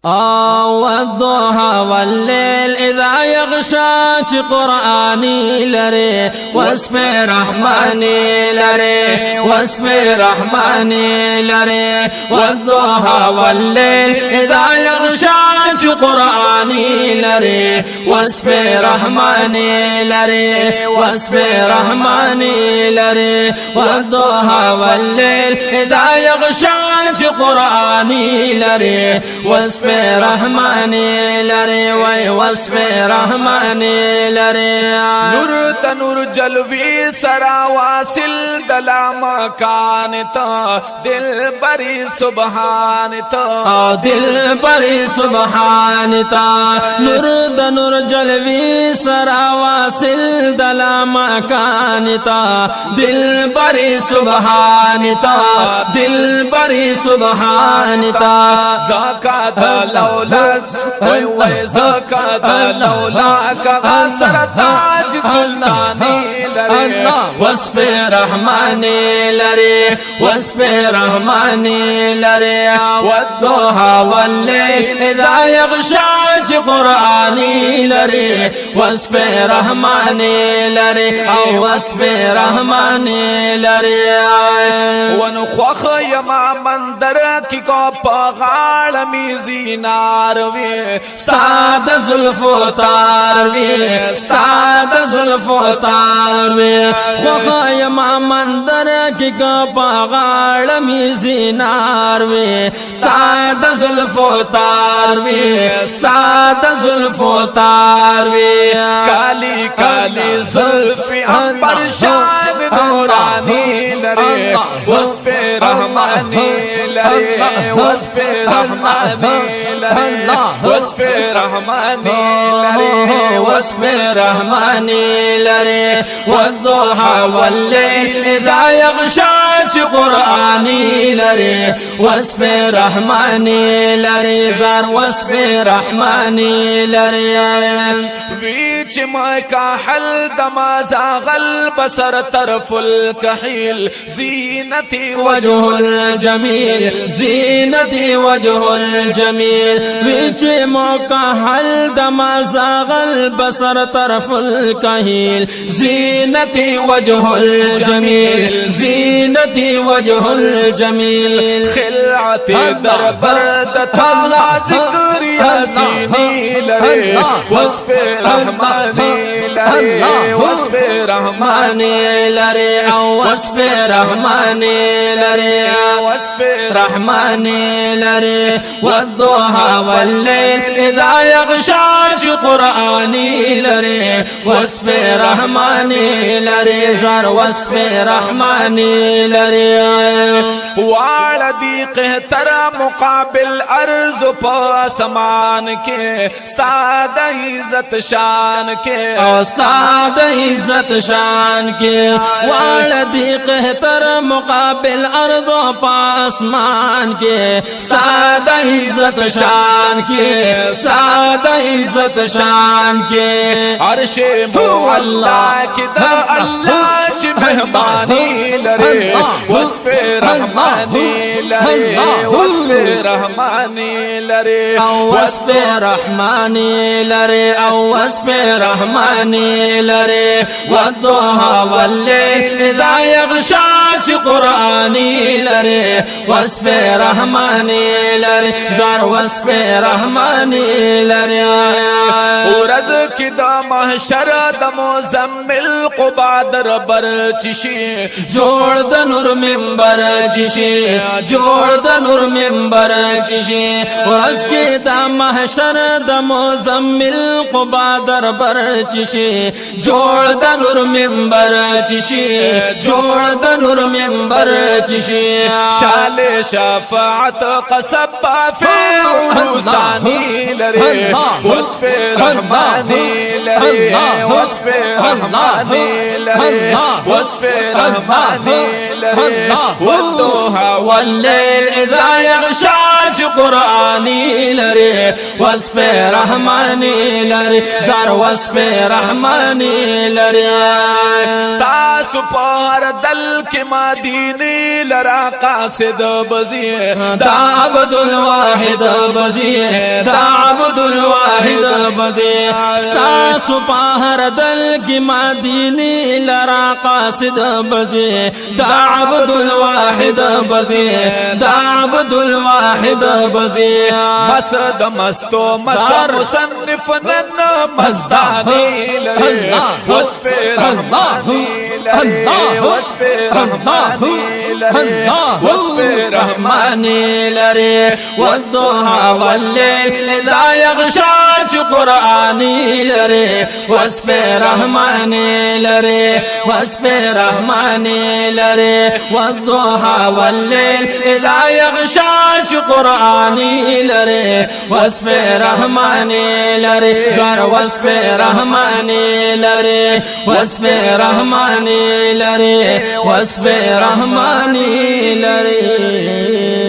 والضحى والليل إذا يغشى قرآني لري وصف رحماني لري وصف رحماني لري والضحى والليل إذا يغشى قرآني لري وصف رحماني لري وصف رحماني لري والضحى والليل إذا يغشى قرآني لري وصف رحماني لري وصف رحماني لري نور تنور جلوی سرا واصل دلا مکان تا دل بری سبحان تا دل بری سبحان تا نور دنور جلوی سرا واصل دلا مکان تا دل بری سبحان تا دل بری سبحان تا زکات لولاک زکات لولاک غسر تاج سلطانی لري وصف رحماني لري وصف رحماني لري والضحى والليل إذا يغشى قرآني لري وصف رحماني لري أو وصف رحماني لري ونخوخ يما مندر کی کو پغال میزی ناروی ستاد زلفو تاروی ستاد زلفو تاروی خوخای مندر کی کو پغال میزی ناروی ستاد زلفو تاروی ستاد زلفو تاروی کالی کالی زلفی پر شان نورانی لري وصف رحمانی لري وصف رحمانی لري وصف رحمانی لري وصف رحماني لري والضحى والليل إذا يغشى قرآني لري وصف رحماني لري زار وصف رحماني لري بیچ ما کا حل دما زاغل بصر طرف الكحيل زينتي وجه الجميل زينتي وجه الجميل بیچ ما کا حل دما زاغل بصر طرف الكحيل زينتي وجه الجميل زينتي وجه الجميل خلعتي دربر تطلع ذكر ياسيني لري وصف رحماني لري وصف رحماني لري أو وصف رحماني لري وصف رحماني لري والضحى والليل إذا يغشى قرآني لري وصف رحماني لري زار وصف رحماني لري وعلى قهتر مقابل ارض پاسمان کے استاد عزت شان کے استاد عزت شان کے والدی قہتر مقابل ارض و پاسمان کے استاد عزت شان کے استاد عزت شان کے عرش مولا کی دا اللہ چی مہمانی لرے وصف رحمانی لرے وصف رحمانی لرے وصف رحماني لري أو وصف رحماني لري والضحى والليل إذا يغشى قرآني لري وصف رحماني لري زار وصف رحماني لري ورز کی دا محشر دا مزمل قبا در بر چشی جوڑ دا نور منبر چشی جوڑ دا نور منبر چشی ورز کی دا محشر دا مزمل قبا در بر چشی جوڑ دا نور منبر چشی جوڑ دا نور منبر چشی شال شفاعت قصب فی عروسانی لرے وصف رحمانی لرے وصف رحمانی لرے وصف رحمانی لرے والضحى والليل إذا يغشى قرآني لري وصف رحمانی لري زار وصف رحمانی لري تاسو پار دل کی مدینی لرا قاصد بزی دا عبد الواحد بزی دا عبد الواحد بزی تاسو پار دل کی مدینی لرا قاصد بزی دا عبد الواحد بزی دا عبد الواحد بزی مسد مستو مسد مصنف نن مزدانی لري وصف رحمانی لري وصف رحمانی لري وصف رحمانی لري والضحى والليل إذا يغشى قرآني لري وصف رحماني لري وصف رحماني لري والضحى والليل إذا يغشى قرآني لري وصف رحماني لري زار وصف رحماني لري وصف رحماني لري وصف رحماني لري